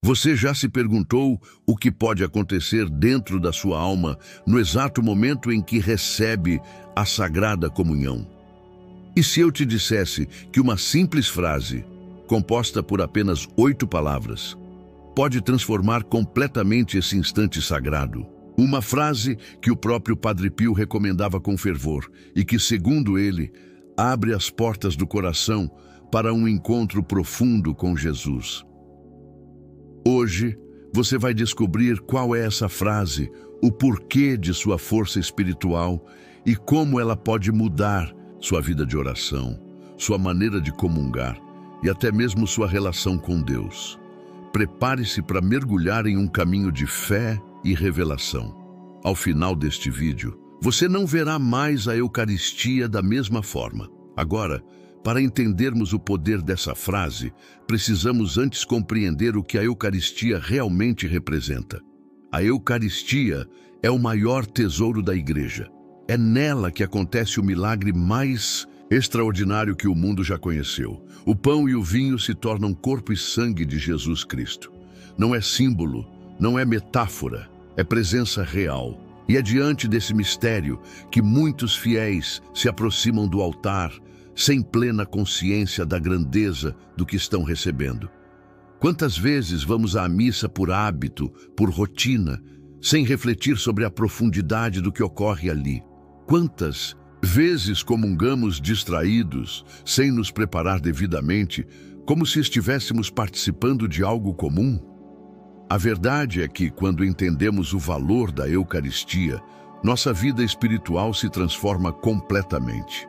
Você já se perguntou o que pode acontecer dentro da sua alma no exato momento em que recebe a Sagrada Comunhão? E se eu te dissesse que uma simples frase, composta por apenas 8 palavras, pode transformar completamente esse instante sagrado? Uma frase que o próprio Padre Pio recomendava com fervor e que, segundo ele, abre as portas do coração para um encontro profundo com Jesus. Hoje, você vai descobrir qual é essa frase, o porquê de sua força espiritual e como ela pode mudar sua vida de oração, sua maneira de comungar e até mesmo sua relação com Deus. Prepare-se para mergulhar em um caminho de fé e revelação. Ao final deste vídeo, você não verá mais a Eucaristia da mesma forma. Agora, para entendermos o poder dessa frase, precisamos antes compreender o que a Eucaristia realmente representa. A Eucaristia é o maior tesouro da Igreja. É nela que acontece o milagre mais extraordinário que o mundo já conheceu. O pão e o vinho se tornam corpo e sangue de Jesus Cristo. Não é símbolo, não é metáfora, é presença real. E é diante desse mistério que muitos fiéis se aproximam do altar, sem plena consciência da grandeza do que estão recebendo. Quantas vezes vamos à missa por hábito, por rotina, sem refletir sobre a profundidade do que ocorre ali? Quantas vezes comungamos distraídos, sem nos preparar devidamente, como se estivéssemos participando de algo comum? A verdade é que, quando entendemos o valor da Eucaristia, nossa vida espiritual se transforma completamente.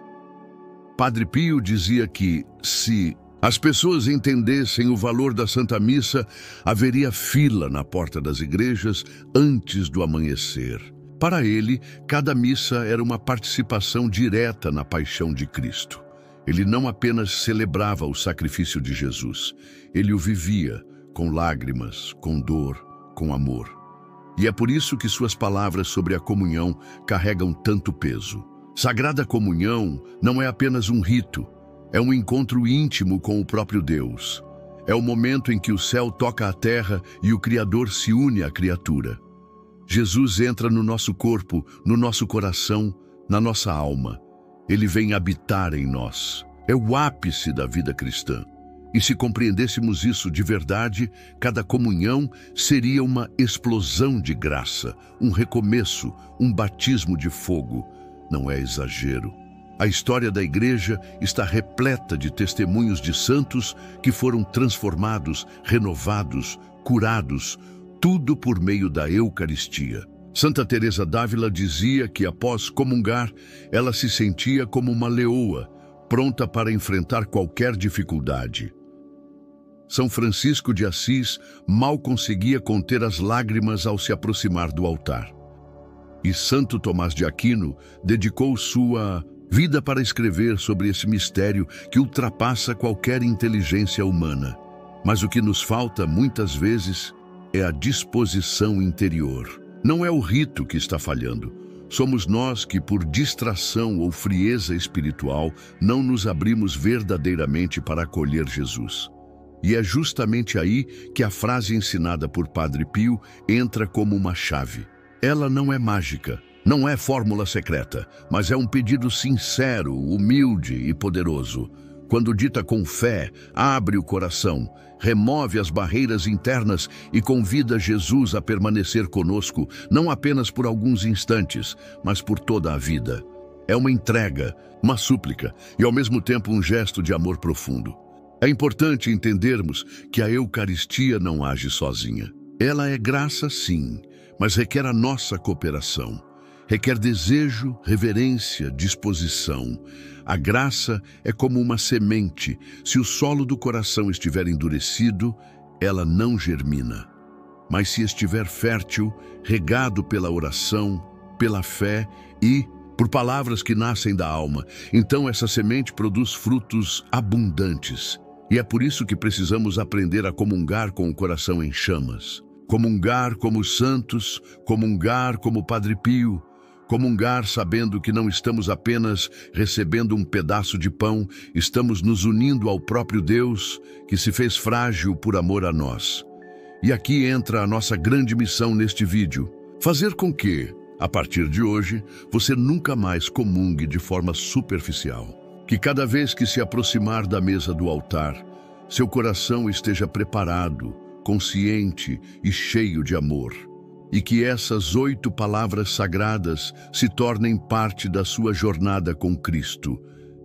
Padre Pio dizia que, se as pessoas entendessem o valor da Santa Missa, haveria fila na porta das igrejas antes do amanhecer. Para ele, cada missa era uma participação direta na paixão de Cristo. Ele não apenas celebrava o sacrifício de Jesus, ele o vivia com lágrimas, com dor, com amor. E é por isso que suas palavras sobre a comunhão carregam tanto peso. Sagrada Comunhão não é apenas um rito, é um encontro íntimo com o próprio Deus. É o momento em que o céu toca a terra e o Criador se une à criatura. Jesus entra no nosso corpo, no nosso coração, na nossa alma. Ele vem habitar em nós. É o ápice da vida cristã. E se compreendêssemos isso de verdade, cada comunhão seria uma explosão de graça, um recomeço, um batismo de fogo. Não é exagero. A história da Igreja está repleta de testemunhos de santos que foram transformados, renovados, curados, tudo por meio da Eucaristia. Santa Teresa d'Ávila dizia que, após comungar, ela se sentia como uma leoa, pronta para enfrentar qualquer dificuldade. São Francisco de Assis mal conseguia conter as lágrimas ao se aproximar do altar. E Santo Tomás de Aquino dedicou sua vida para escrever sobre esse mistério que ultrapassa qualquer inteligência humana. Mas o que nos falta, muitas vezes, é a disposição interior. Não é o rito que está falhando. Somos nós que, por distração ou frieza espiritual, não nos abrimos verdadeiramente para acolher Jesus. E é justamente aí que a frase ensinada por Padre Pio entra como uma chave. Ela não é mágica, não é fórmula secreta, mas é um pedido sincero, humilde e poderoso. Quando dita com fé, abre o coração, remove as barreiras internas e convida Jesus a permanecer conosco, não apenas por alguns instantes, mas por toda a vida. É uma entrega, uma súplica e ao mesmo tempo um gesto de amor profundo. É importante entendermos que a Eucaristia não age sozinha. Ela é graça, sim, mas requer a nossa cooperação. Requer desejo, reverência, disposição. A graça é como uma semente. Se o solo do coração estiver endurecido, ela não germina. Mas se estiver fértil, regado pela oração, pela fé e por palavras que nascem da alma, então essa semente produz frutos abundantes. E é por isso que precisamos aprender a comungar com o coração em chamas. Comungar como os santos, comungar como Padre Pio, comungar sabendo que não estamos apenas recebendo um pedaço de pão, estamos nos unindo ao próprio Deus que se fez frágil por amor a nós. E aqui entra a nossa grande missão neste vídeo: fazer com que, a partir de hoje, você nunca mais comungue de forma superficial. Que cada vez que se aproximar da mesa do altar, seu coração esteja preparado, consciente e cheio de amor. E que essas 8 palavras sagradas se tornem parte da sua jornada com Cristo.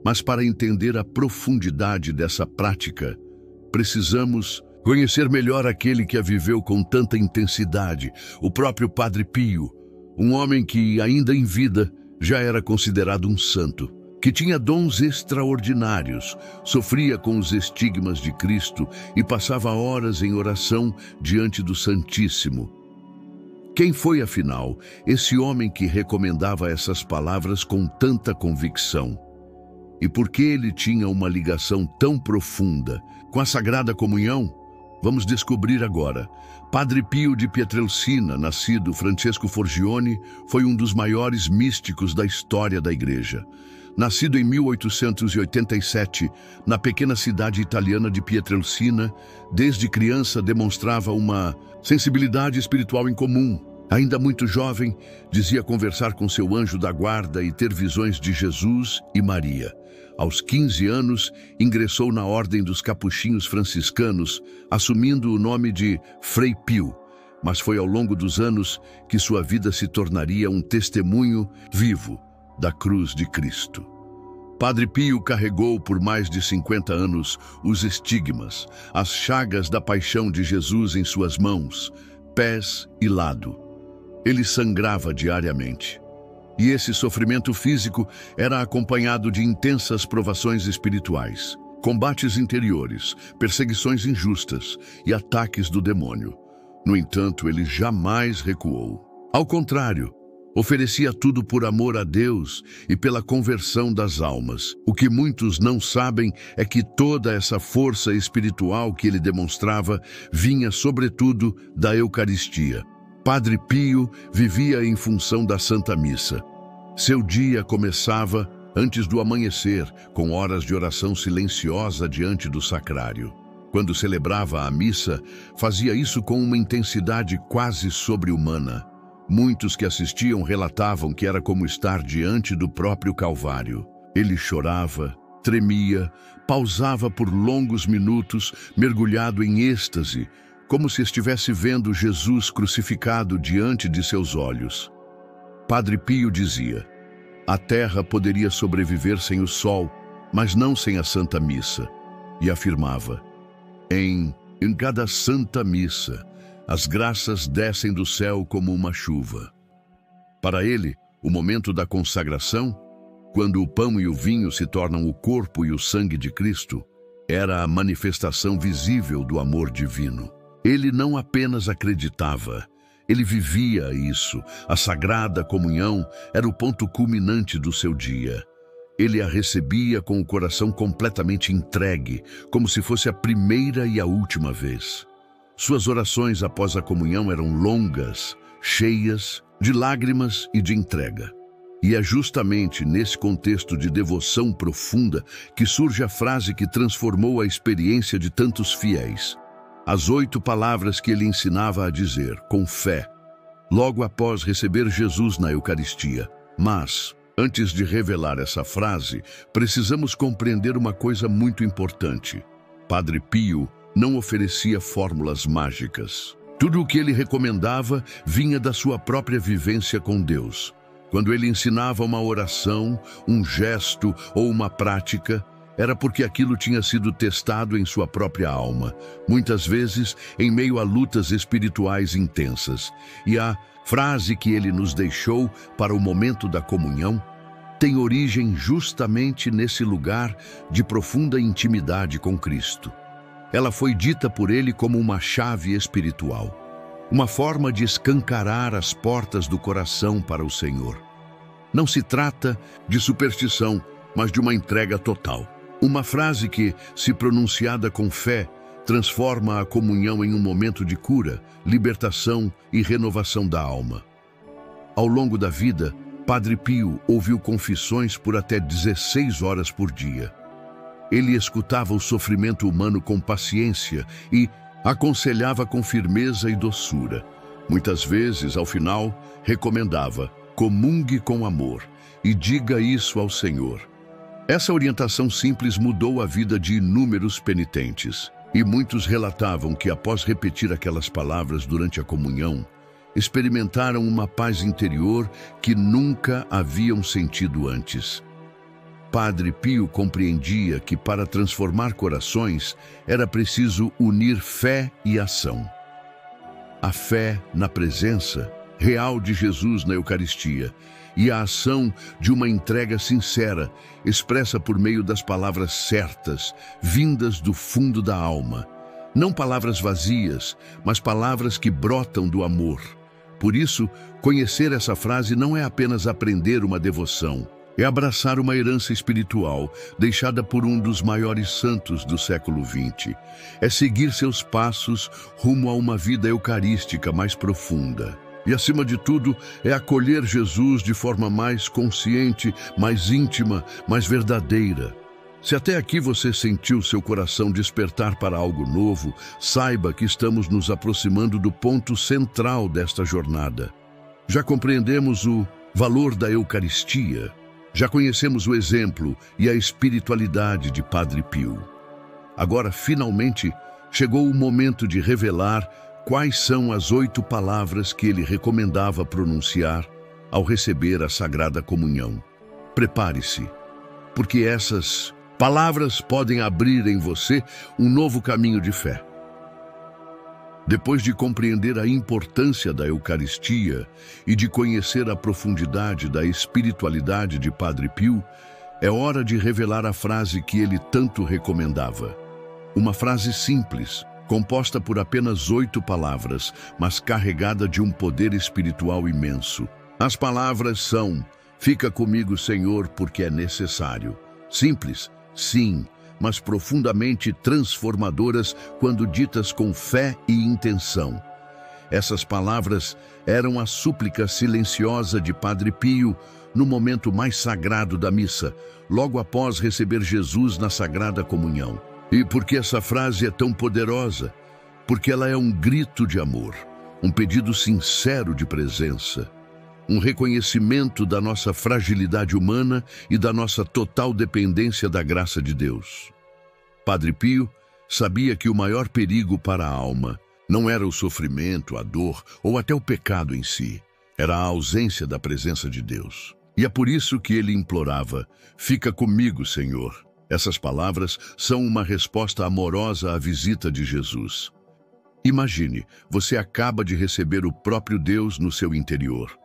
Mas para entender a profundidade dessa prática, precisamos conhecer melhor aquele que a viveu com tanta intensidade, o próprio Padre Pio, um homem que, ainda em vida, já era considerado um santo, que tinha dons extraordinários, sofria com os estigmas de Cristo e passava horas em oração diante do Santíssimo. Quem foi, afinal, esse homem que recomendava essas palavras com tanta convicção? E por que ele tinha uma ligação tão profunda com a Sagrada Comunhão? Vamos descobrir agora. Padre Pio de Pietrelcina, nascido Francesco Forgione, foi um dos maiores místicos da história da Igreja. Nascido em 1887, na pequena cidade italiana de Pietrelcina, desde criança demonstrava uma sensibilidade espiritual incomum. Ainda muito jovem, dizia conversar com seu anjo da guarda e ter visões de Jesus e Maria. Aos 15 anos, ingressou na Ordem dos Capuchinhos Franciscanos, assumindo o nome de Frei Pio. Mas foi ao longo dos anos que sua vida se tornaria um testemunho vivo da cruz de Cristo. Padre Pio carregou por mais de 50 anos os estigmas, as chagas da paixão de Jesus em suas mãos, pés e lado. Ele sangrava diariamente. E esse sofrimento físico era acompanhado de intensas provações espirituais, combates interiores, perseguições injustas e ataques do demônio. No entanto, ele jamais recuou. Ao contrário, oferecia tudo por amor a Deus e pela conversão das almas. O que muitos não sabem é que toda essa força espiritual que ele demonstrava vinha, sobretudo, da Eucaristia. Padre Pio vivia em função da Santa Missa. Seu dia começava antes do amanhecer, com horas de oração silenciosa diante do sacrário. Quando celebrava a missa, fazia isso com uma intensidade quase sobre-humana. Muitos que assistiam relatavam que era como estar diante do próprio Calvário. Ele chorava, tremia, pausava por longos minutos, mergulhado em êxtase, como se estivesse vendo Jesus crucificado diante de seus olhos. Padre Pio dizia: a terra poderia sobreviver sem o sol, mas não sem a Santa Missa. E afirmava: em cada Santa Missa, as graças descem do céu como uma chuva. Para ele, o momento da consagração, quando o pão e o vinho se tornam o corpo e o sangue de Cristo, era a manifestação visível do amor divino. Ele não apenas acreditava, ele vivia isso. A Sagrada Comunhão era o ponto culminante do seu dia. Ele a recebia com o coração completamente entregue, como se fosse a primeira e a última vez. Suas orações após a comunhão eram longas, cheias de lágrimas e de entrega. E é justamente nesse contexto de devoção profunda que surge a frase que transformou a experiência de tantos fiéis. As 8 palavras que ele ensinava a dizer, com fé, logo após receber Jesus na Eucaristia. Mas, antes de revelar essa frase, precisamos compreender uma coisa muito importante. Padre Pio não oferecia fórmulas mágicas. Tudo o que ele recomendava vinha da sua própria vivência com Deus. Quando ele ensinava uma oração, um gesto ou uma prática, era porque aquilo tinha sido testado em sua própria alma, muitas vezes em meio a lutas espirituais intensas. E a frase que ele nos deixou para o momento da comunhão tem origem justamente nesse lugar de profunda intimidade com Cristo. Ela foi dita por ele como uma chave espiritual, uma forma de escancarar as portas do coração para o Senhor. Não se trata de superstição, mas de uma entrega total. Uma frase que, se pronunciada com fé, transforma a comunhão em um momento de cura, libertação e renovação da alma. Ao longo da vida, Padre Pio ouviu confissões por até 16 horas por dia. Ele escutava o sofrimento humano com paciência e, Aconselhava com firmeza e doçura. Muitas vezes, ao final, recomendava: comungue com amor e diga isso ao Senhor. Essa orientação simples mudou a vida de inúmeros penitentes. E muitos relatavam que, após repetir aquelas palavras durante a comunhão, experimentaram uma paz interior que nunca haviam sentido antes. Padre Pio compreendia que, para transformar corações, era preciso unir fé e ação. A fé na presença real de Jesus na Eucaristia e a ação de uma entrega sincera, expressa por meio das palavras certas, vindas do fundo da alma. Não palavras vazias, mas palavras que brotam do amor. Por isso, conhecer essa frase não é apenas aprender uma devoção, é abraçar uma herança espiritual deixada por um dos maiores santos do século XX. É seguir seus passos rumo a uma vida eucarística mais profunda. E, acima de tudo, é acolher Jesus de forma mais consciente, mais íntima, mais verdadeira. Se até aqui você sentiu seu coração despertar para algo novo, saiba que estamos nos aproximando do ponto central desta jornada. Já compreendemos o valor da Eucaristia. Já conhecemos o exemplo e a espiritualidade de Padre Pio. Agora, finalmente, chegou o momento de revelar quais são as 8 palavras que ele recomendava pronunciar ao receber a Sagrada Comunhão. Prepare-se, porque essas palavras podem abrir em você um novo caminho de fé. Depois de compreender a importância da Eucaristia e de conhecer a profundidade da espiritualidade de Padre Pio, é hora de revelar a frase que ele tanto recomendava. Uma frase simples, composta por apenas 8 palavras, mas carregada de um poder espiritual imenso. As palavras são: fica comigo, Senhor, porque é necessário. Simples, sim, mas profundamente transformadoras quando ditas com fé e intenção. Essas palavras eram a súplica silenciosa de Padre Pio no momento mais sagrado da missa, logo após receber Jesus na Sagrada Comunhão. E por que essa frase é tão poderosa? Porque ela é um grito de amor, um pedido sincero de presença, um reconhecimento da nossa fragilidade humana e da nossa total dependência da graça de Deus. Padre Pio sabia que o maior perigo para a alma não era o sofrimento, a dor ou até o pecado em si, era a ausência da presença de Deus. E é por isso que ele implorava: fica comigo, Senhor. Essas palavras são uma resposta amorosa à visita de Jesus. Imagine, você acaba de receber o próprio Deus no seu interior.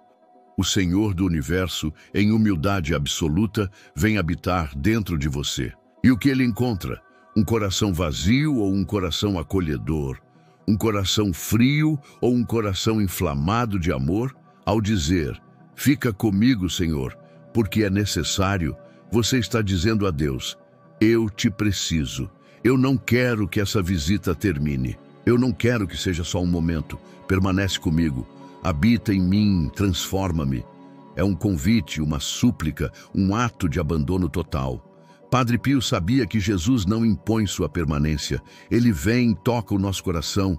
O Senhor do Universo, em humildade absoluta, vem habitar dentro de você. E o que ele encontra? Um coração vazio ou um coração acolhedor? Um coração frio ou um coração inflamado de amor? Ao dizer: fica comigo, Senhor, porque é necessário, você está dizendo a Deus: eu te preciso. Eu não quero que essa visita termine. Eu não quero que seja só um momento. Permanece comigo. Habita em mim, transforma-me. É um convite, uma súplica, um ato de abandono total. Padre Pio sabia que Jesus não impõe sua permanência. Ele vem e toca o nosso coração,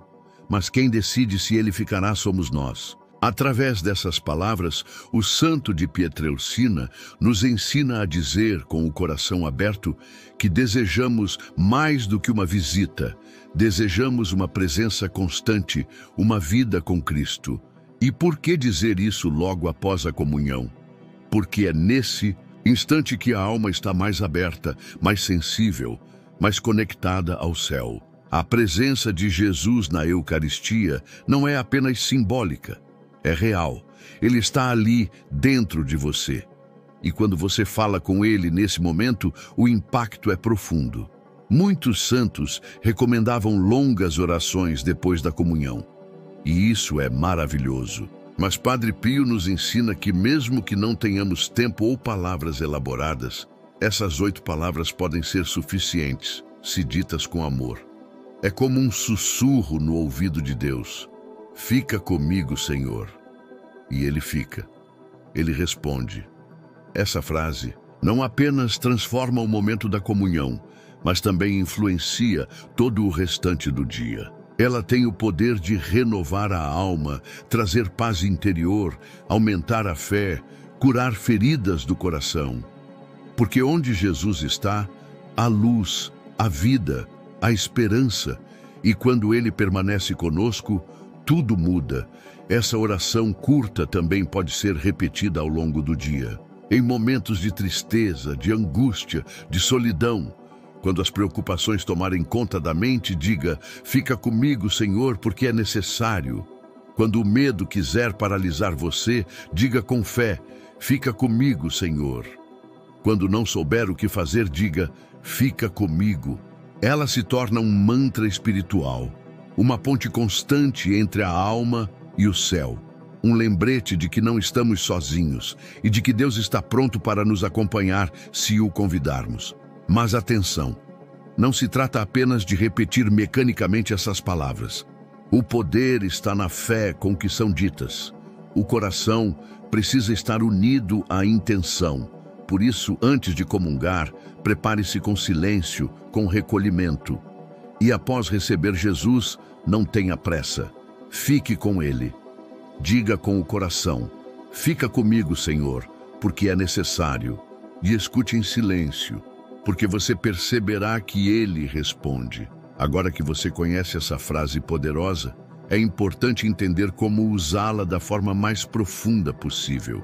mas quem decide se ele ficará somos nós. Através dessas palavras, o santo de Pietrelcina nos ensina a dizer, com o coração aberto, que desejamos mais do que uma visita, desejamos uma presença constante, uma vida com Cristo. E por que dizer isso logo após a comunhão? Porque é nesse instante que a alma está mais aberta, mais sensível, mais conectada ao céu. A presença de Jesus na Eucaristia não é apenas simbólica, é real. Ele está ali dentro de você. E quando você fala com ele nesse momento, o impacto é profundo. Muitos santos recomendavam longas orações depois da comunhão. E isso é maravilhoso. Mas Padre Pio nos ensina que mesmo que não tenhamos tempo ou palavras elaboradas, essas 8 palavras podem ser suficientes, se ditas com amor. É como um sussurro no ouvido de Deus. Fica comigo, Senhor. E ele fica. Ele responde. Essa frase não apenas transforma o momento da comunhão, mas também influencia todo o restante do dia. Ela tem o poder de renovar a alma, trazer paz interior, aumentar a fé, curar feridas do coração. Porque onde Jesus está, há luz, a vida, a esperança, e quando Ele permanece conosco, tudo muda. Essa oração curta também pode ser repetida ao longo do dia. Em momentos de tristeza, de angústia, de solidão, quando as preocupações tomarem conta da mente, diga: fica comigo, Senhor, porque é necessário. Quando o medo quiser paralisar você, diga com fé: fica comigo, Senhor. Quando não souber o que fazer, diga: fica comigo. Ela se torna um mantra espiritual, uma ponte constante entre a alma e o céu. Um lembrete de que não estamos sozinhos e de que Deus está pronto para nos acompanhar se o convidarmos. Mas atenção, não se trata apenas de repetir mecanicamente essas palavras. O poder está na fé com que são ditas. O coração precisa estar unido à intenção. Por isso, antes de comungar, prepare-se com silêncio, com recolhimento. E após receber Jesus, não tenha pressa. Fique com Ele. Diga com o coração: fica comigo, Senhor, porque é necessário. E escute em silêncio, porque você perceberá que Ele responde. Agora que você conhece essa frase poderosa, é importante entender como usá-la da forma mais profunda possível.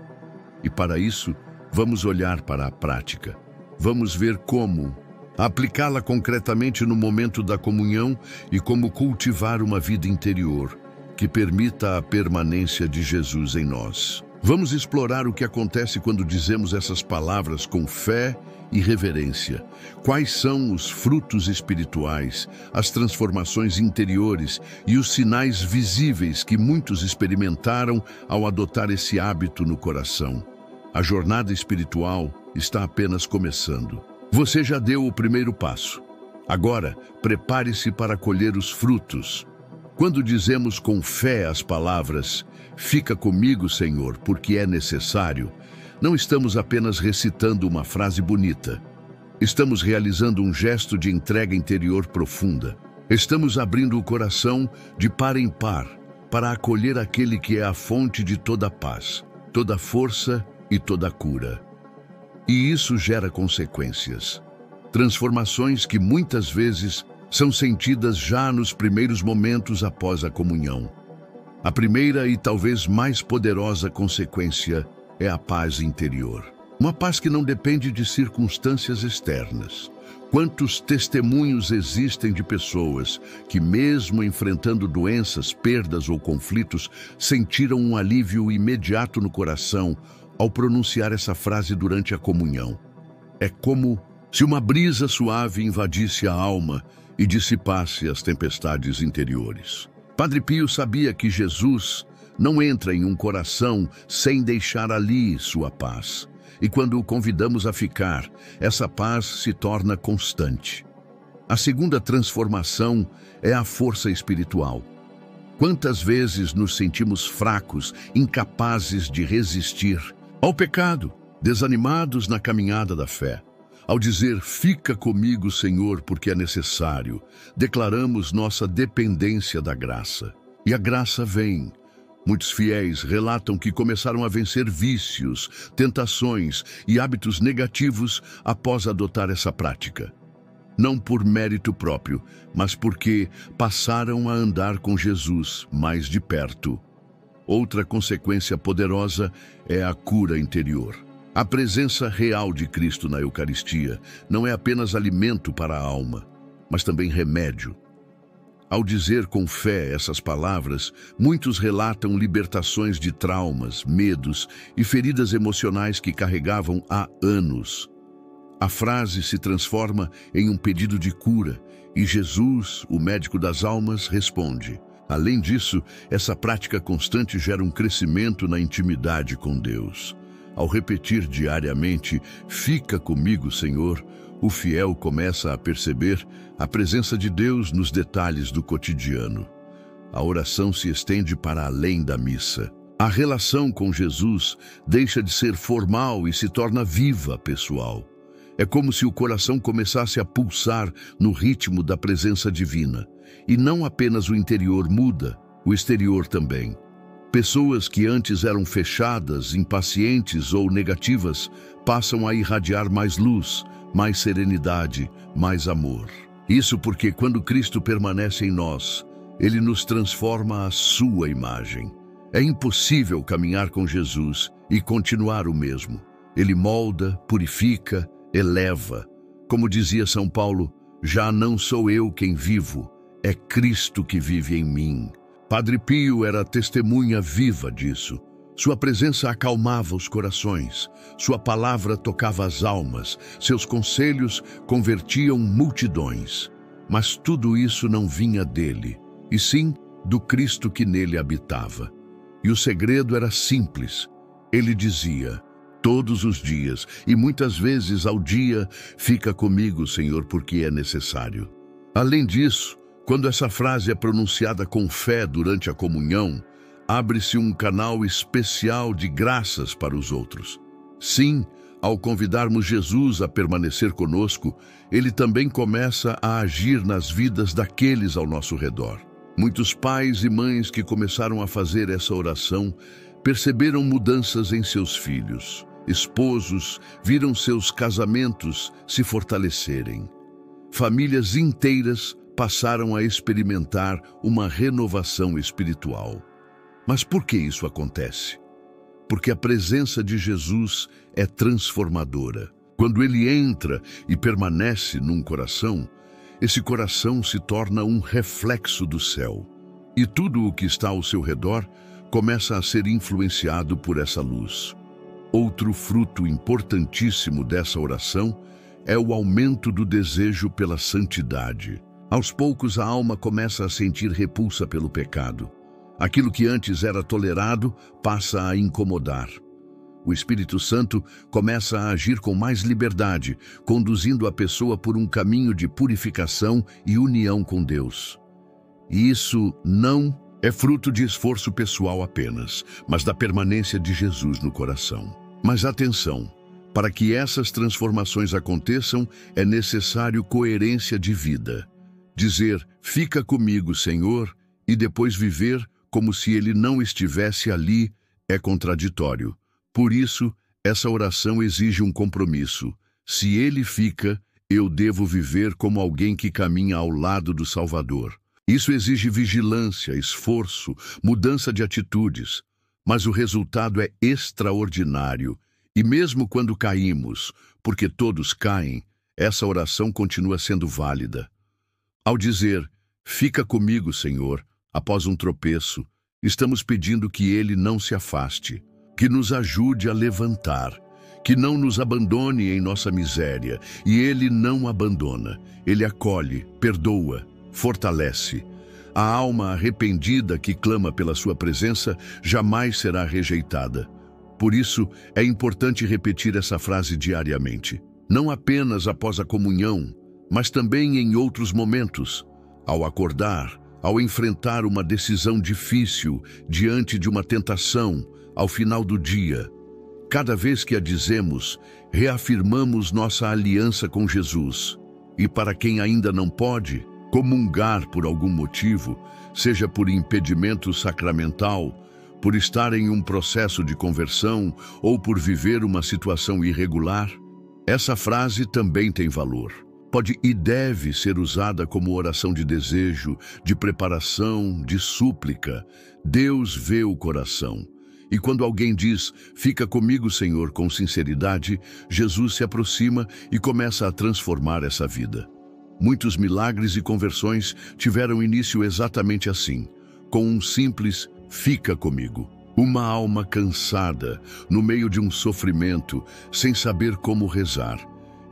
E para isso, vamos olhar para a prática. Vamos ver como aplicá-la concretamente no momento da comunhão e como cultivar uma vida interior que permita a permanência de Jesus em nós. Vamos explorar o que acontece quando dizemos essas palavras com fé e reverência. Quais são os frutos espirituais, as transformações interiores e os sinais visíveis que muitos experimentaram ao adotar esse hábito no coração? A jornada espiritual está apenas começando. Você já deu o primeiro passo. Agora, prepare-se para colher os frutos. Quando dizemos com fé as palavras: fica comigo, Senhor, porque é necessário, não estamos apenas recitando uma frase bonita. Estamos realizando um gesto de entrega interior profunda. Estamos abrindo o coração de par em par para acolher aquele que é a fonte de toda paz, toda força e toda cura. E isso gera consequências. Transformações que muitas vezes são sentidas já nos primeiros momentos após a comunhão. A primeira e talvez mais poderosa consequência é a paz interior. Uma paz que não depende de circunstâncias externas. Quantos testemunhos existem de pessoas que, mesmo enfrentando doenças, perdas ou conflitos, sentiram um alívio imediato no coração ao pronunciar essa frase durante a comunhão. É como se uma brisa suave invadisse a alma e dissipasse as tempestades interiores. Padre Pio sabia que Jesus não entra em um coração sem deixar ali sua paz. E quando o convidamos a ficar, essa paz se torna constante. A segunda transformação é a força espiritual. Quantas vezes nos sentimos fracos, incapazes de resistir ao pecado, desanimados na caminhada da fé? Ao dizer, fica comigo, Senhor, porque é necessário, declaramos nossa dependência da graça. E a graça vem. Muitos fiéis relatam que começaram a vencer vícios, tentações e hábitos negativos após adotar essa prática. Não por mérito próprio, mas porque passaram a andar com Jesus mais de perto. Outra consequência poderosa é a cura interior. A presença real de Cristo na Eucaristia não é apenas alimento para a alma, mas também remédio. Ao dizer com fé essas palavras, muitos relatam libertações de traumas, medos e feridas emocionais que carregavam há anos. A frase se transforma em um pedido de cura e Jesus, o médico das almas, responde. Além disso, essa prática constante gera um crescimento na intimidade com Deus. Ao repetir diariamente, fica comigo, Senhor, o fiel começa a perceber a presença de Deus nos detalhes do cotidiano. A oração se estende para além da missa. A relação com Jesus deixa de ser formal e se torna viva, pessoal. É como se o coração começasse a pulsar no ritmo da presença divina. E não apenas o interior muda, o exterior também. Pessoas que antes eram fechadas, impacientes ou negativas passam a irradiar mais luz, mais serenidade, mais amor. Isso porque quando Cristo permanece em nós, Ele nos transforma à sua imagem. É impossível caminhar com Jesus e continuar o mesmo. Ele molda, purifica, eleva. Como dizia São Paulo, já não sou eu quem vivo, é Cristo que vive em mim. Padre Pio era testemunha viva disso. Sua presença acalmava os corações, sua palavra tocava as almas, seus conselhos convertiam multidões. Mas tudo isso não vinha dele, e sim do Cristo que nele habitava. E o segredo era simples. Ele dizia, todos os dias, e muitas vezes ao dia, fica comigo, Senhor, porque é necessário. Além disso, quando essa frase é pronunciada com fé durante a comunhão, abre-se um canal especial de graças para os outros. Sim, ao convidarmos Jesus a permanecer conosco, Ele também começa a agir nas vidas daqueles ao nosso redor. Muitos pais e mães que começaram a fazer essa oração perceberam mudanças em seus filhos. Esposos viram seus casamentos se fortalecerem. Famílias inteiras passaram a experimentar uma renovação espiritual. Mas por que isso acontece? Porque a presença de Jesus é transformadora. Quando Ele entra e permanece num coração, esse coração se torna um reflexo do céu. E tudo o que está ao seu redor começa a ser influenciado por essa luz. Outro fruto importantíssimo dessa oração é o aumento do desejo pela santidade. Aos poucos a alma começa a sentir repulsa pelo pecado. Aquilo que antes era tolerado passa a incomodar. O Espírito Santo começa a agir com mais liberdade, conduzindo a pessoa por um caminho de purificação e união com Deus. E isso não é fruto de esforço pessoal apenas, mas da permanência de Jesus no coração. Mas atenção, para que essas transformações aconteçam, é necessário coerência de vida. Dizer, fica comigo, Senhor, e depois viver como se Ele não estivesse ali, é contraditório. Por isso, essa oração exige um compromisso. Se Ele fica, eu devo viver como alguém que caminha ao lado do Salvador. Isso exige vigilância, esforço, mudança de atitudes. Mas o resultado é extraordinário. E mesmo quando caímos, porque todos caem, essa oração continua sendo válida. Ao dizer, fica comigo, Senhor, após um tropeço, estamos pedindo que Ele não se afaste, que nos ajude a levantar, que não nos abandone em nossa miséria. E Ele não abandona, Ele acolhe, perdoa, fortalece. A alma arrependida que clama pela sua presença jamais será rejeitada. Por isso, é importante repetir essa frase diariamente, não apenas após a comunhão, mas também em outros momentos, ao acordar, ao enfrentar uma decisão difícil, diante de uma tentação, ao final do dia. Cada vez que a dizemos, reafirmamos nossa aliança com Jesus. E para quem ainda não pode comungar por algum motivo, seja por impedimento sacramental, por estar em um processo de conversão ou por viver uma situação irregular, essa frase também tem valor. Pode e deve ser usada como oração de desejo, de preparação, de súplica. Deus vê o coração. E quando alguém diz, fica comigo, Senhor, com sinceridade, Jesus se aproxima e começa a transformar essa vida. Muitos milagres e conversões tiveram início exatamente assim, com um simples fica comigo. Uma alma cansada, no meio de um sofrimento, sem saber como rezar.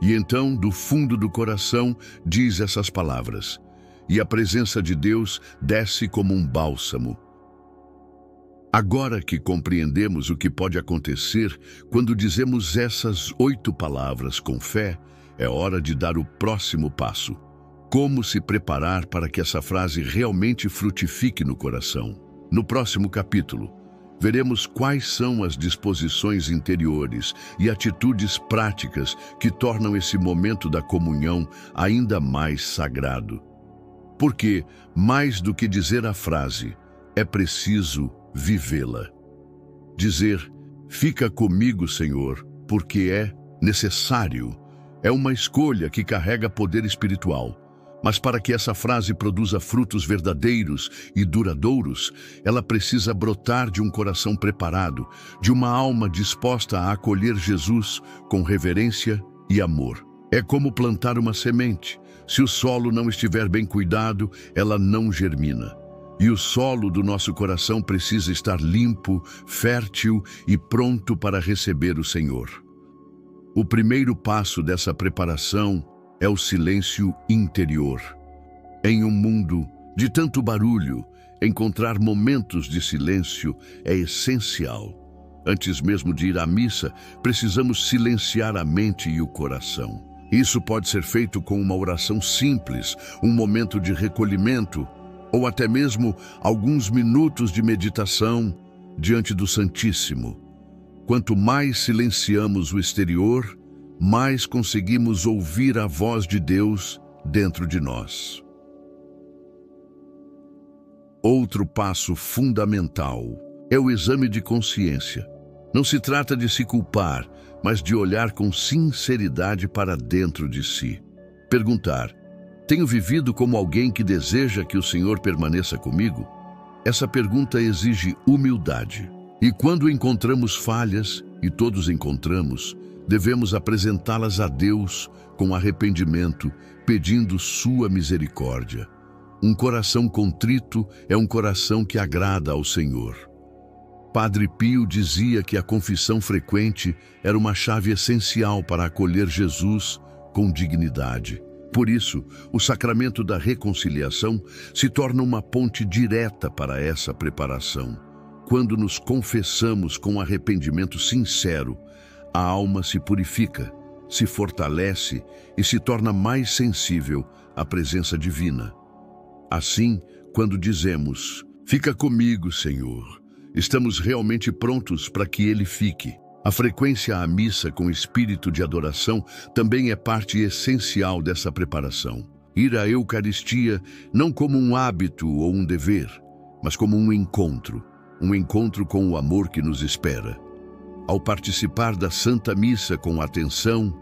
E então, do fundo do coração, diz essas palavras. E a presença de Deus desce como um bálsamo. Agora que compreendemos o que pode acontecer quando dizemos essas 8 palavras com fé, é hora de dar o próximo passo. Como se preparar para que essa frase realmente frutifique no coração? No próximo capítulo, veremos quais são as disposições interiores e atitudes práticas que tornam esse momento da comunhão ainda mais sagrado. Porque, mais do que dizer a frase, é preciso vivê-la. Dizer, fica comigo, Senhor, porque é necessário, é uma escolha que carrega poder espiritual. Mas para que essa frase produza frutos verdadeiros e duradouros, ela precisa brotar de um coração preparado, de uma alma disposta a acolher Jesus com reverência e amor. É como plantar uma semente. Se o solo não estiver bem cuidado, ela não germina. E o solo do nosso coração precisa estar limpo, fértil e pronto para receber o Senhor. O primeiro passo dessa preparação é o silêncio interior. Em um mundo de tanto barulho, encontrar momentos de silêncio é essencial. Antes mesmo de ir à missa, precisamos silenciar a mente e o coração. Isso pode ser feito com uma oração simples, um momento de recolhimento, ou até mesmo alguns minutos de meditação diante do Santíssimo. Quanto mais silenciamos o exterior, mais conseguimos ouvir a voz de Deus dentro de nós. Outro passo fundamental é o exame de consciência. Não se trata de se culpar, mas de olhar com sinceridade para dentro de si. Perguntar, tenho vivido como alguém que deseja que o Senhor permaneça comigo? Essa pergunta exige humildade. E quando encontramos falhas, e todos encontramos, devemos apresentá-las a Deus com arrependimento, pedindo sua misericórdia. Um coração contrito é um coração que agrada ao Senhor. Padre Pio dizia que a confissão frequente era uma chave essencial para acolher Jesus com dignidade. Por isso, o sacramento da reconciliação se torna uma ponte direta para essa preparação. Quando nos confessamos com arrependimento sincero, a alma se purifica, se fortalece e se torna mais sensível à presença divina. Assim, quando dizemos, fica comigo, Senhor, estamos realmente prontos para que Ele fique. A frequência à missa com espírito de adoração também é parte essencial dessa preparação. Ir à Eucaristia não como um hábito ou um dever, mas como um encontro com o amor que nos espera. Ao participar da Santa Missa com atenção,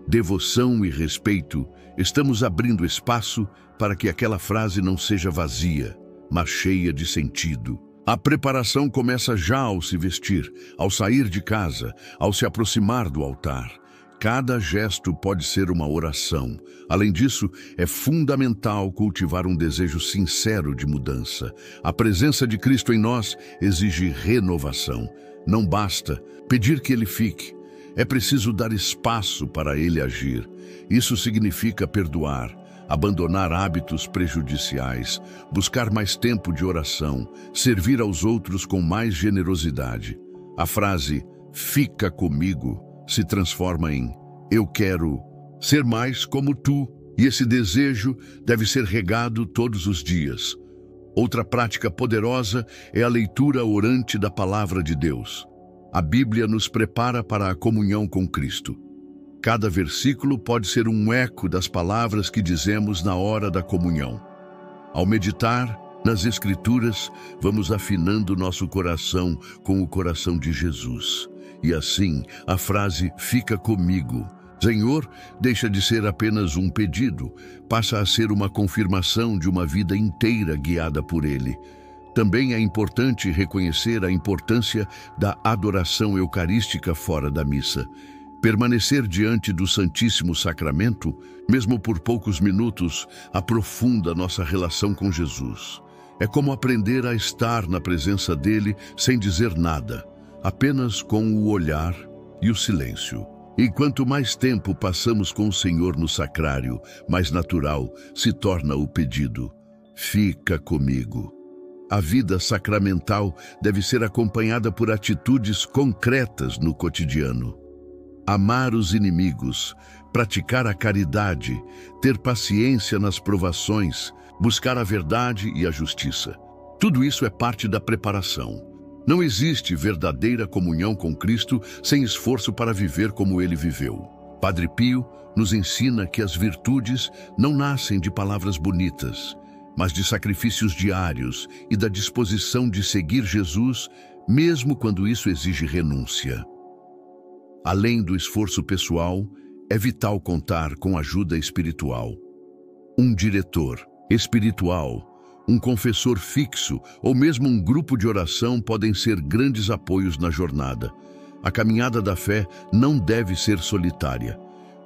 devoção e respeito, estamos abrindo espaço para que aquela frase não seja vazia, mas cheia de sentido. A preparação começa já ao se vestir, ao sair de casa, ao se aproximar do altar. Cada gesto pode ser uma oração. Além disso, é fundamental cultivar um desejo sincero de mudança. A presença de Cristo em nós exige renovação. Não basta pedir que Ele fique. É preciso dar espaço para Ele agir. Isso significa perdoar, abandonar hábitos prejudiciais, buscar mais tempo de oração, servir aos outros com mais generosidade. A frase, fica comigo, se transforma em, eu quero ser mais como tu, e esse desejo deve ser regado todos os dias. Outra prática poderosa é a leitura orante da Palavra de Deus. A Bíblia nos prepara para a comunhão com Cristo. Cada versículo pode ser um eco das palavras que dizemos na hora da comunhão. Ao meditar nas Escrituras, vamos afinando nosso coração com o coração de Jesus. E assim, a frase fica comigo, Senhor, deixa de ser apenas um pedido, passa a ser uma confirmação de uma vida inteira guiada por Ele. Também é importante reconhecer a importância da adoração eucarística fora da missa. Permanecer diante do Santíssimo Sacramento, mesmo por poucos minutos, aprofunda nossa relação com Jesus. É como aprender a estar na presença dele sem dizer nada, apenas com o olhar e o silêncio. E quanto mais tempo passamos com o Senhor no sacrário, mais natural se torna o pedido. Fica comigo. A vida sacramental deve ser acompanhada por atitudes concretas no cotidiano. Amar os inimigos, praticar a caridade, ter paciência nas provações, buscar a verdade e a justiça. Tudo isso é parte da preparação. Não existe verdadeira comunhão com Cristo sem esforço para viver como ele viveu. Padre Pio nos ensina que as virtudes não nascem de palavras bonitas, mas de sacrifícios diários e da disposição de seguir Jesus, mesmo quando isso exige renúncia. Além do esforço pessoal, é vital contar com ajuda espiritual. Um diretor espiritual, um confessor fixo ou mesmo um grupo de oração podem ser grandes apoios na jornada. A caminhada da fé não deve ser solitária.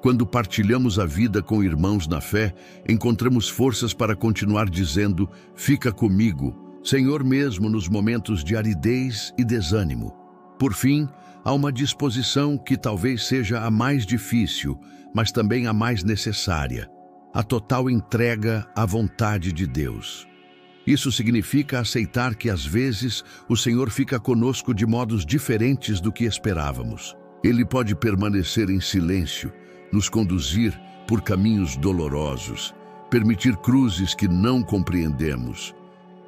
Quando partilhamos a vida com irmãos na fé, encontramos forças para continuar dizendo: fica comigo, Senhor, mesmo nos momentos de aridez e desânimo. Por fim, há uma disposição que talvez seja a mais difícil, mas também a mais necessária: a total entrega à vontade de Deus. Isso significa aceitar que às vezes o Senhor fica conosco de modos diferentes do que esperávamos. Ele pode permanecer em silêncio, nos conduzir por caminhos dolorosos, permitir cruzes que não compreendemos.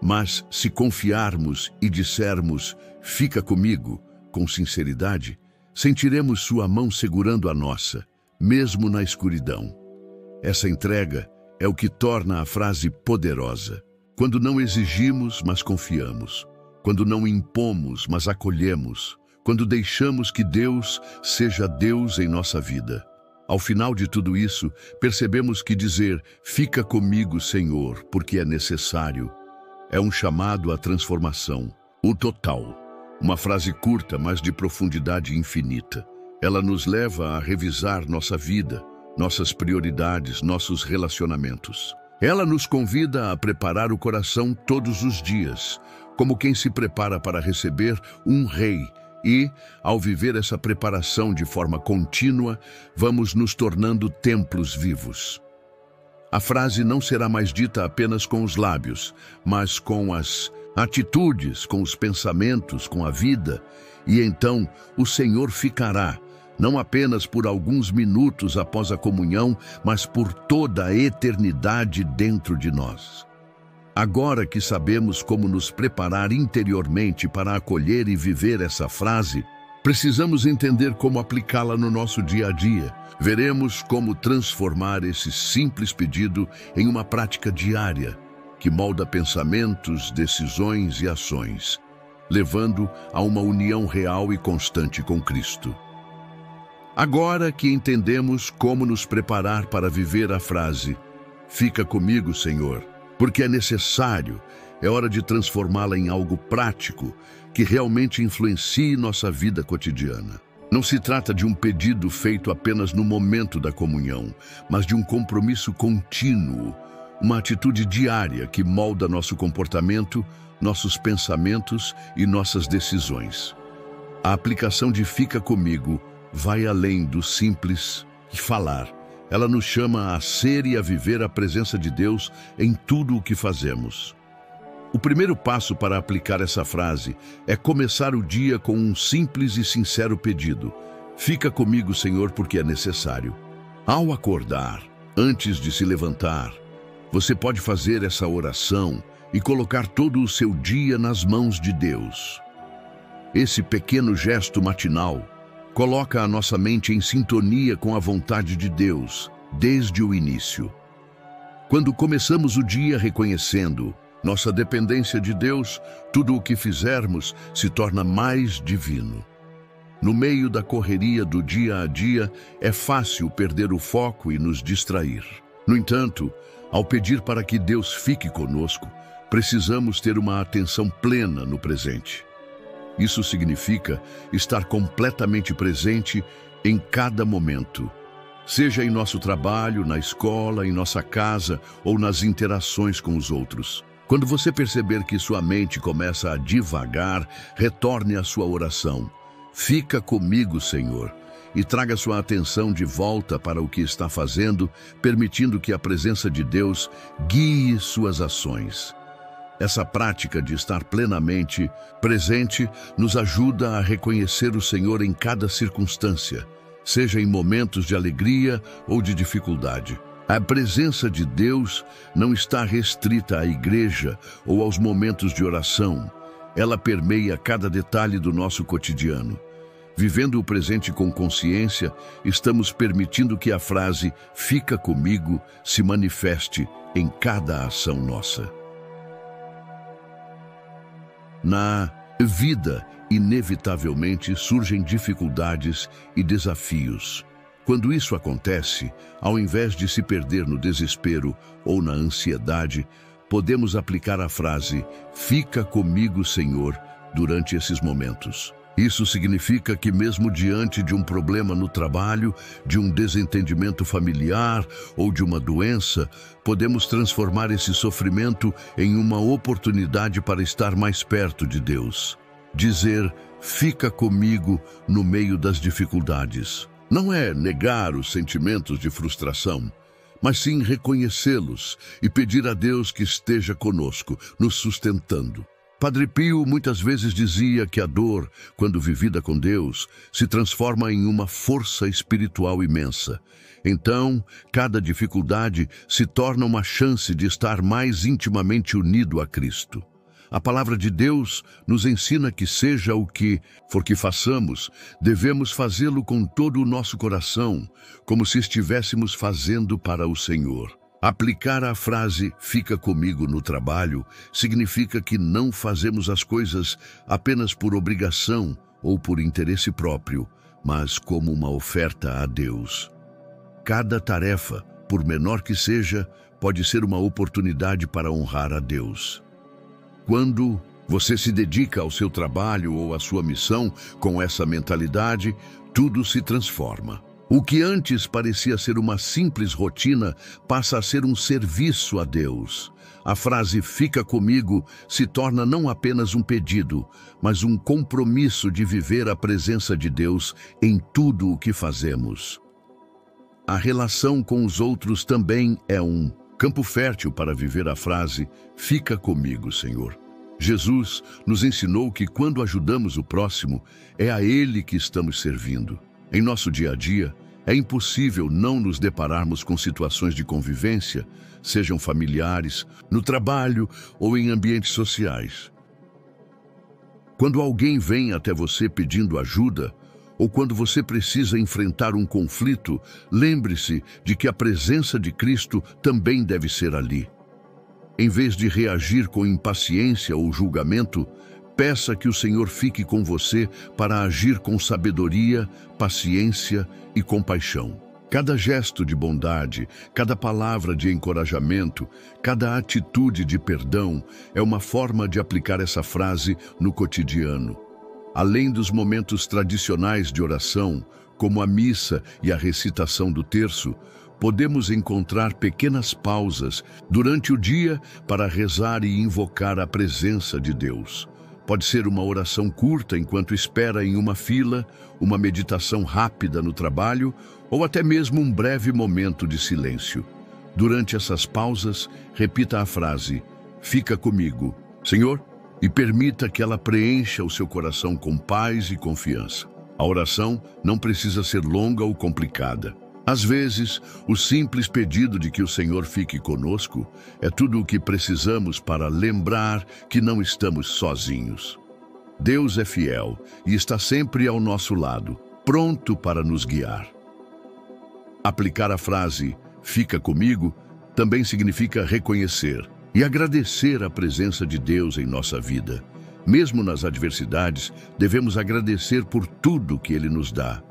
Mas se confiarmos e dissermos: fica comigo, com sinceridade, sentiremos sua mão segurando a nossa, mesmo na escuridão. Essa entrega é o que torna a frase poderosa. Quando não exigimos, mas confiamos. Quando não impomos, mas acolhemos. Quando deixamos que Deus seja Deus em nossa vida. Ao final de tudo isso, percebemos que dizer "fica comigo, Senhor, porque é necessário", é um chamado à transformação, o total. Uma frase curta, mas de profundidade infinita. Ela nos leva a revisar nossa vida, nossas prioridades, nossos relacionamentos. Ela nos convida a preparar o coração todos os dias, como quem se prepara para receber um rei. E, ao viver essa preparação de forma contínua, vamos nos tornando templos vivos. A frase não será mais dita apenas com os lábios, mas com as atitudes, com os pensamentos, com a vida. E então o Senhor ficará, não apenas por alguns minutos após a comunhão, mas por toda a eternidade dentro de nós. Agora que sabemos como nos preparar interiormente para acolher e viver essa frase, precisamos entender como aplicá-la no nosso dia a dia. Veremos como transformar esse simples pedido em uma prática diária, que molda pensamentos, decisões e ações, levando a uma união real e constante com Cristo. Agora que entendemos como nos preparar para viver a frase "fica comigo, Senhor", porque é necessário, é hora de transformá-la em algo prático que realmente influencie nossa vida cotidiana. Não se trata de um pedido feito apenas no momento da comunhão, mas de um compromisso contínuo, uma atitude diária que molda nosso comportamento, nossos pensamentos e nossas decisões. A aplicação de "fica comigo" vai além do simples falar. Ela nos chama a ser e a viver a presença de Deus em tudo o que fazemos. O primeiro passo para aplicar essa frase é começar o dia com um simples e sincero pedido: "Fica comigo, Senhor, porque é necessário". Ao acordar, antes de se levantar, você pode fazer essa oração e colocar todo o seu dia nas mãos de Deus. Esse pequeno gesto matinal coloca a nossa mente em sintonia com a vontade de Deus, desde o início. Quando começamos o dia reconhecendo nossa dependência de Deus, tudo o que fizermos se torna mais divino. No meio da correria do dia a dia, é fácil perder o foco e nos distrair. No entanto, ao pedir para que Deus fique conosco, precisamos ter uma atenção plena no presente. Isso significa estar completamente presente em cada momento, seja em nosso trabalho, na escola, em nossa casa ou nas interações com os outros. Quando você perceber que sua mente começa a divagar, retorne à sua oração. "Fica comigo, Senhor", e traga sua atenção de volta para o que está fazendo, permitindo que a presença de Deus guie suas ações. Essa prática de estar plenamente presente nos ajuda a reconhecer o Senhor em cada circunstância, seja em momentos de alegria ou de dificuldade. A presença de Deus não está restrita à igreja ou aos momentos de oração. Ela permeia cada detalhe do nosso cotidiano. Vivendo o presente com consciência, estamos permitindo que a frase "fica comigo" se manifeste em cada ação nossa. Na vida, inevitavelmente surgem dificuldades e desafios. Quando isso acontece, ao invés de se perder no desespero ou na ansiedade, podemos aplicar a frase "fica comigo, Senhor", durante esses momentos. Isso significa que mesmo diante de um problema no trabalho, de um desentendimento familiar ou de uma doença, podemos transformar esse sofrimento em uma oportunidade para estar mais perto de Deus. Dizer "fica comigo" no meio das dificuldades não é negar os sentimentos de frustração, mas sim reconhecê-los e pedir a Deus que esteja conosco, nos sustentando. Padre Pio muitas vezes dizia que a dor, quando vivida com Deus, se transforma em uma força espiritual imensa. Então, cada dificuldade se torna uma chance de estar mais intimamente unido a Cristo. A palavra de Deus nos ensina que seja o que for que façamos, devemos fazê-lo com todo o nosso coração, como se estivéssemos fazendo para o Senhor. Aplicar a frase "fica comigo" no trabalho significa que não fazemos as coisas apenas por obrigação ou por interesse próprio, mas como uma oferta a Deus. Cada tarefa, por menor que seja, pode ser uma oportunidade para honrar a Deus. Quando você se dedica ao seu trabalho ou à sua missão com essa mentalidade, tudo se transforma. O que antes parecia ser uma simples rotina passa a ser um serviço a Deus. A frase "fica comigo" se torna não apenas um pedido, mas um compromisso de viver a presença de Deus em tudo o que fazemos. A relação com os outros também é um campo fértil para viver a frase "fica comigo, Senhor". Jesus nos ensinou que quando ajudamos o próximo, é a Ele que estamos servindo. Em nosso dia a dia, é impossível não nos depararmos com situações de convivência, sejam familiares, no trabalho ou em ambientes sociais. Quando alguém vem até você pedindo ajuda, ou quando você precisa enfrentar um conflito, lembre-se de que a presença de Cristo também deve ser ali. Em vez de reagir com impaciência ou julgamento, peça que o Senhor fique com você para agir com sabedoria, paciência e compaixão. Cada gesto de bondade, cada palavra de encorajamento, cada atitude de perdão é uma forma de aplicar essa frase no cotidiano. Além dos momentos tradicionais de oração, como a missa e a recitação do terço, podemos encontrar pequenas pausas durante o dia para rezar e invocar a presença de Deus. Pode ser uma oração curta enquanto espera em uma fila, uma meditação rápida no trabalho ou até mesmo um breve momento de silêncio. Durante essas pausas, repita a frase "fica comigo, Senhor", e permita que ela preencha o seu coração com paz e confiança. A oração não precisa ser longa ou complicada. Às vezes, o simples pedido de que o Senhor fique conosco é tudo o que precisamos para lembrar que não estamos sozinhos. Deus é fiel e está sempre ao nosso lado, pronto para nos guiar. Aplicar a frase "fica comigo" também significa reconhecer e agradecer a presença de Deus em nossa vida. Mesmo nas adversidades, devemos agradecer por tudo que Ele nos dá.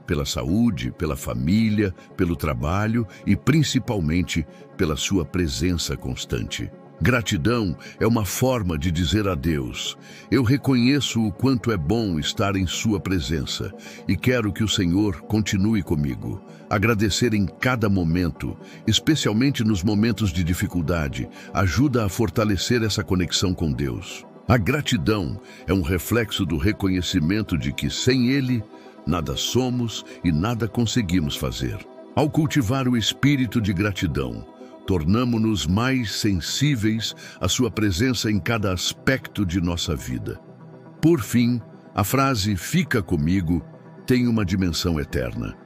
Pela saúde, pela família, pelo trabalho e principalmente pela sua presença constante. Gratidão é uma forma de dizer a Deus: eu reconheço o quanto é bom estar em sua presença e quero que o Senhor continue comigo. Agradecer em cada momento, especialmente nos momentos de dificuldade, ajuda a fortalecer essa conexão com Deus. A gratidão é um reflexo do reconhecimento de que sem Ele, nada somos e nada conseguimos fazer. Ao cultivar o espírito de gratidão, tornamo-nos mais sensíveis à sua presença em cada aspecto de nossa vida. Por fim, a frase "fica comigo" tem uma dimensão eterna.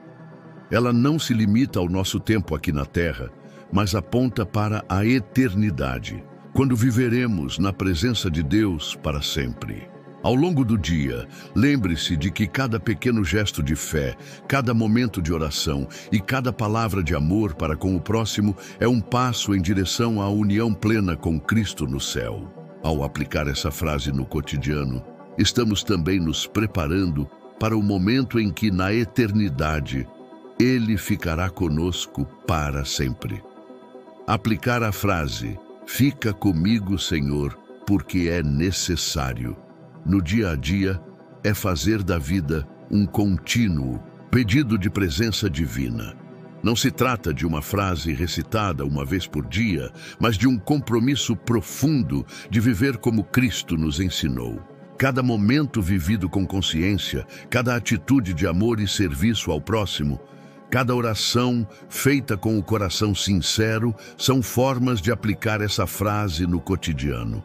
Ela não se limita ao nosso tempo aqui na Terra, mas aponta para a eternidade. quando viveremos na presença de Deus para sempre. Ao longo do dia, lembre-se de que cada pequeno gesto de fé, cada momento de oração e cada palavra de amor para com o próximo é um passo em direção à união plena com Cristo no céu. Ao aplicar essa frase no cotidiano, estamos também nos preparando para o momento em que, na eternidade, Ele ficará conosco para sempre. Aplicar a frase, "Fica comigo, Senhor, porque é necessário", no dia a dia, é fazer da vida um contínuo pedido de presença divina. Não se trata de uma frase recitada uma vez por dia, mas de um compromisso profundo de viver como Cristo nos ensinou. Cada momento vivido com consciência, cada atitude de amor e serviço ao próximo, cada oração feita com o coração sincero são formas de aplicar essa frase no cotidiano.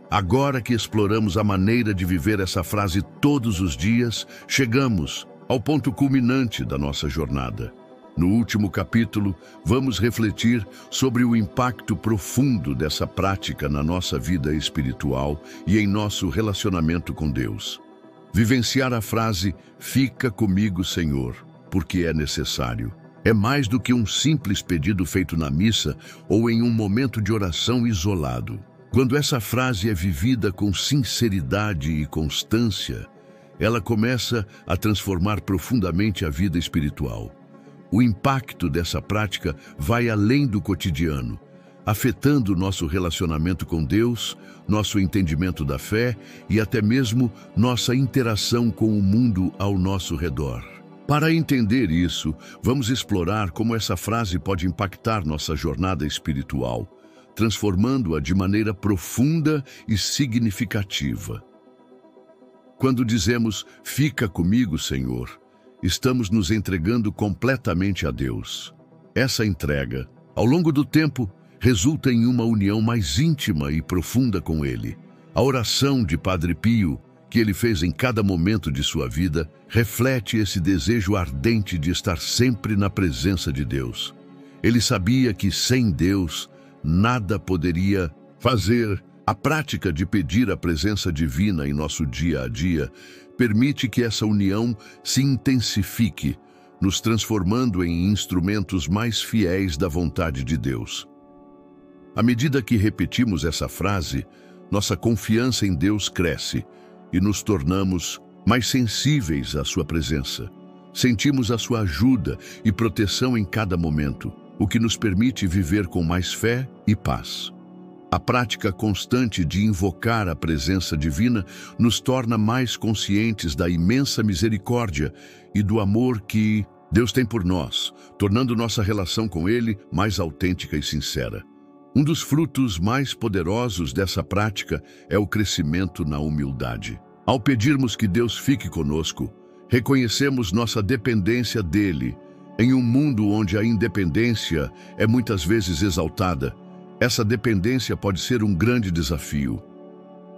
Agora que exploramos a maneira de viver essa frase todos os dias, chegamos ao ponto culminante da nossa jornada. No último capítulo, vamos refletir sobre o impacto profundo dessa prática na nossa vida espiritual e em nosso relacionamento com Deus. Vivenciar a frase, "Fica comigo, Senhor, porque é necessário", é mais do que um simples pedido feito na missa ou em um momento de oração isolado. Quando essa frase é vivida com sinceridade e constância, ela começa a transformar profundamente a vida espiritual. O impacto dessa prática vai além do cotidiano, afetando nosso relacionamento com Deus, nosso entendimento da fé e até mesmo nossa interação com o mundo ao nosso redor. Para entender isso, vamos explorar como essa frase pode impactar nossa jornada espiritual, transformando-a de maneira profunda e significativa. Quando dizemos, "Fica comigo, Senhor", estamos nos entregando completamente a Deus. Essa entrega, ao longo do tempo, resulta em uma união mais íntima e profunda com Ele. A oração de Padre Pio, que ele fez em cada momento de sua vida, reflete esse desejo ardente de estar sempre na presença de Deus. Ele sabia que sem Deus, nada poderia fazer. A prática de pedir a presença divina em nosso dia a dia permite que essa união se intensifique, nos transformando em instrumentos mais fiéis da vontade de Deus. À medida que repetimos essa frase, nossa confiança em Deus cresce e nos tornamos mais sensíveis à sua presença. Sentimos a sua ajuda e proteção em cada momento, o que nos permite viver com mais fé e paz. A prática constante de invocar a presença divina nos torna mais conscientes da imensa misericórdia e do amor que Deus tem por nós, tornando nossa relação com Ele mais autêntica e sincera. Um dos frutos mais poderosos dessa prática é o crescimento na humildade. Ao pedirmos que Deus fique conosco, reconhecemos nossa dependência dEle. Em um mundo onde a independência é muitas vezes exaltada, essa dependência pode ser um grande desafio.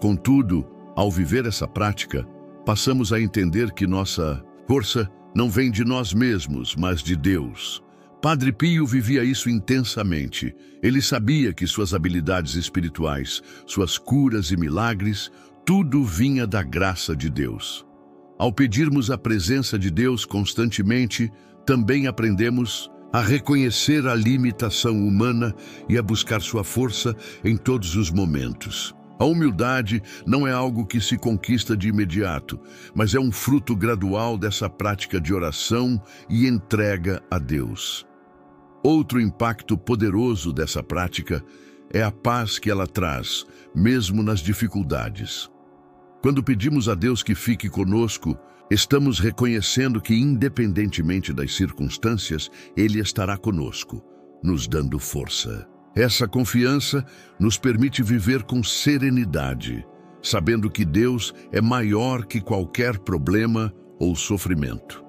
Contudo, ao viver essa prática, passamos a entender que nossa força não vem de nós mesmos, mas de Deus. Padre Pio vivia isso intensamente. Ele sabia que suas habilidades espirituais, suas curas e milagres, tudo vinha da graça de Deus. Ao pedirmos a presença de Deus constantemente, também aprendemos a reconhecer a limitação humana e a buscar sua força em todos os momentos. A humildade não é algo que se conquista de imediato, mas é um fruto gradual dessa prática de oração e entrega a Deus. Outro impacto poderoso dessa prática é a paz que ela traz, mesmo nas dificuldades. Quando pedimos a Deus que fique conosco, estamos reconhecendo que, independentemente das circunstâncias, Ele estará conosco, nos dando força. Essa confiança nos permite viver com serenidade, sabendo que Deus é maior que qualquer problema ou sofrimento.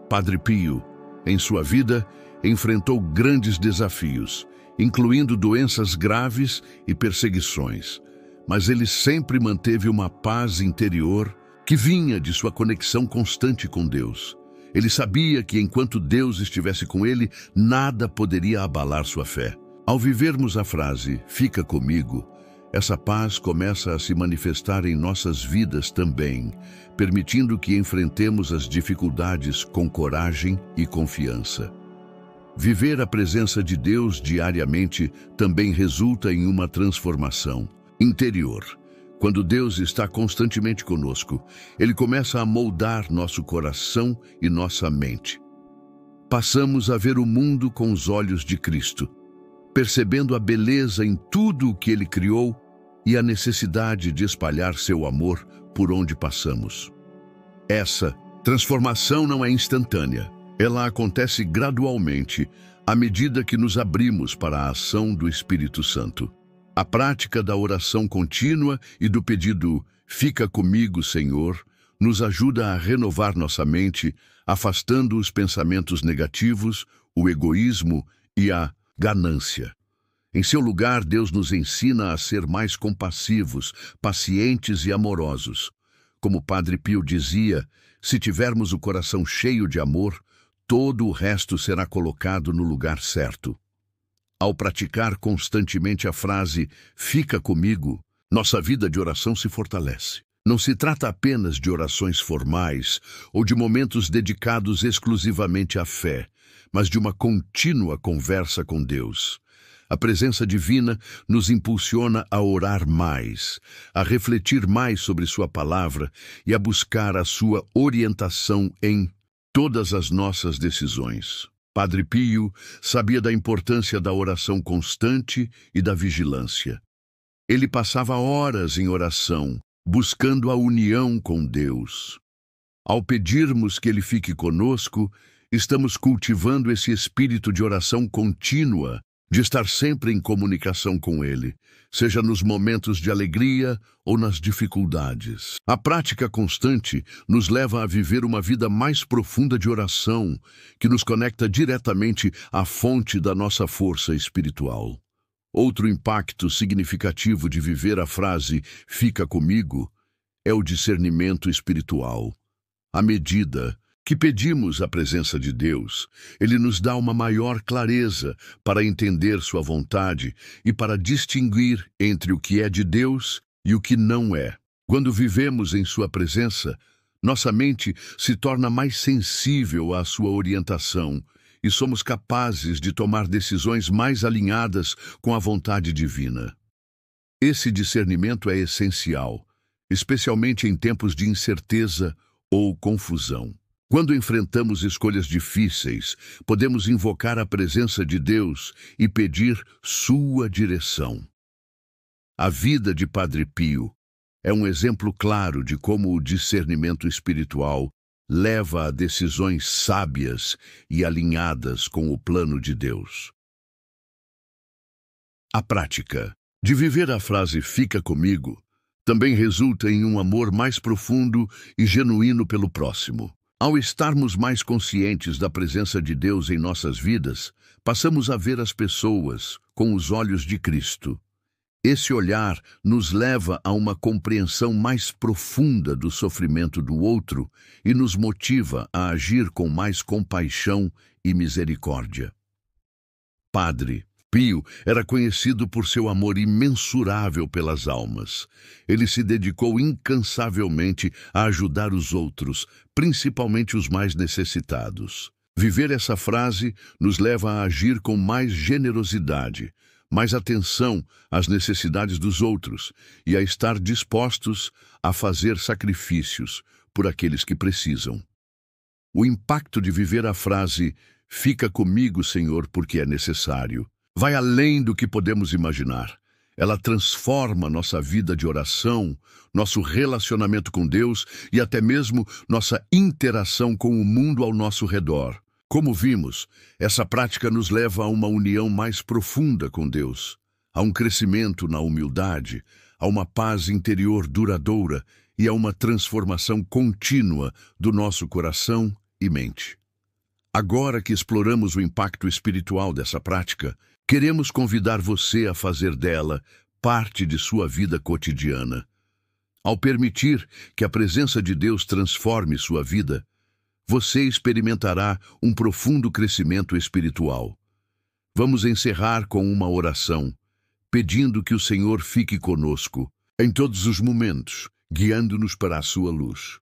Padre Pio, em sua vida, enfrentou grandes desafios, incluindo doenças graves e perseguições, mas ele sempre manteve uma paz interior que vinha de sua conexão constante com Deus. Ele sabia que enquanto Deus estivesse com ele, nada poderia abalar sua fé. Ao vivermos a frase "fica comigo", essa paz começa a se manifestar em nossas vidas também, permitindo que enfrentemos as dificuldades com coragem e confiança. Viver a presença de Deus diariamente também resulta em uma transformação interior. Quando Deus está constantemente conosco, Ele começa a moldar nosso coração e nossa mente. Passamos a ver o mundo com os olhos de Cristo, percebendo a beleza em tudo o que Ele criou e a necessidade de espalhar seu amor por onde passamos. Essa transformação não é instantânea. Ela acontece gradualmente, à medida que nos abrimos para a ação do Espírito Santo. A prática da oração contínua e do pedido "fica comigo, Senhor", nos ajuda a renovar nossa mente, afastando os pensamentos negativos, o egoísmo e a ganância. Em seu lugar, Deus nos ensina a ser mais compassivos, pacientes e amorosos. Como Padre Pio dizia, se tivermos o coração cheio de amor, todo o resto será colocado no lugar certo. Ao praticar constantemente a frase "fica comigo", nossa vida de oração se fortalece. Não se trata apenas de orações formais ou de momentos dedicados exclusivamente à fé, mas de uma contínua conversa com Deus. A presença divina nos impulsiona a orar mais, a refletir mais sobre sua palavra e a buscar a sua orientação em todas as nossas decisões. Padre Pio sabia da importância da oração constante e da vigilância. Ele passava horas em oração, buscando a união com Deus. Ao pedirmos que Ele fique conosco, estamos cultivando esse espírito de oração contínua, de estar sempre em comunicação com Ele, seja nos momentos de alegria ou nas dificuldades. A prática constante nos leva a viver uma vida mais profunda de oração, que nos conecta diretamente à fonte da nossa força espiritual. Outro impacto significativo de viver a frase "fica comigo" é o discernimento espiritual. À medida que pedimos a presença de Deus, Ele nos dá uma maior clareza para entender sua vontade e para distinguir entre o que é de Deus e o que não é. Quando vivemos em sua presença, nossa mente se torna mais sensível à sua orientação e somos capazes de tomar decisões mais alinhadas com a vontade divina. Esse discernimento é essencial, especialmente em tempos de incerteza ou confusão. Quando enfrentamos escolhas difíceis, podemos invocar a presença de Deus e pedir sua direção. A vida de Padre Pio é um exemplo claro de como o discernimento espiritual leva a decisões sábias e alinhadas com o plano de Deus. A prática de viver a frase "fica comigo" também resulta em um amor mais profundo e genuíno pelo próximo. Ao estarmos mais conscientes da presença de Deus em nossas vidas, passamos a ver as pessoas com os olhos de Cristo. Esse olhar nos leva a uma compreensão mais profunda do sofrimento do outro e nos motiva a agir com mais compaixão e misericórdia. Padre Pio era conhecido por seu amor imensurável pelas almas. Ele se dedicou incansavelmente a ajudar os outros, principalmente os mais necessitados. Viver essa frase nos leva a agir com mais generosidade, mais atenção às necessidades dos outros e a estar dispostos a fazer sacrifícios por aqueles que precisam. O impacto de viver a frase "fica comigo, Senhor, porque é necessário" vai além do que podemos imaginar. Ela transforma nossa vida de oração, nosso relacionamento com Deus e até mesmo nossa interação com o mundo ao nosso redor. Como vimos, essa prática nos leva a uma união mais profunda com Deus, a um crescimento na humildade, a uma paz interior duradoura e a uma transformação contínua do nosso coração e mente. Agora que exploramos o impacto espiritual dessa prática, queremos convidar você a fazer dela parte de sua vida cotidiana. Ao permitir que a presença de Deus transforme sua vida, você experimentará um profundo crescimento espiritual. Vamos encerrar com uma oração, pedindo que o Senhor fique conosco em todos os momentos, guiando-nos para a sua luz.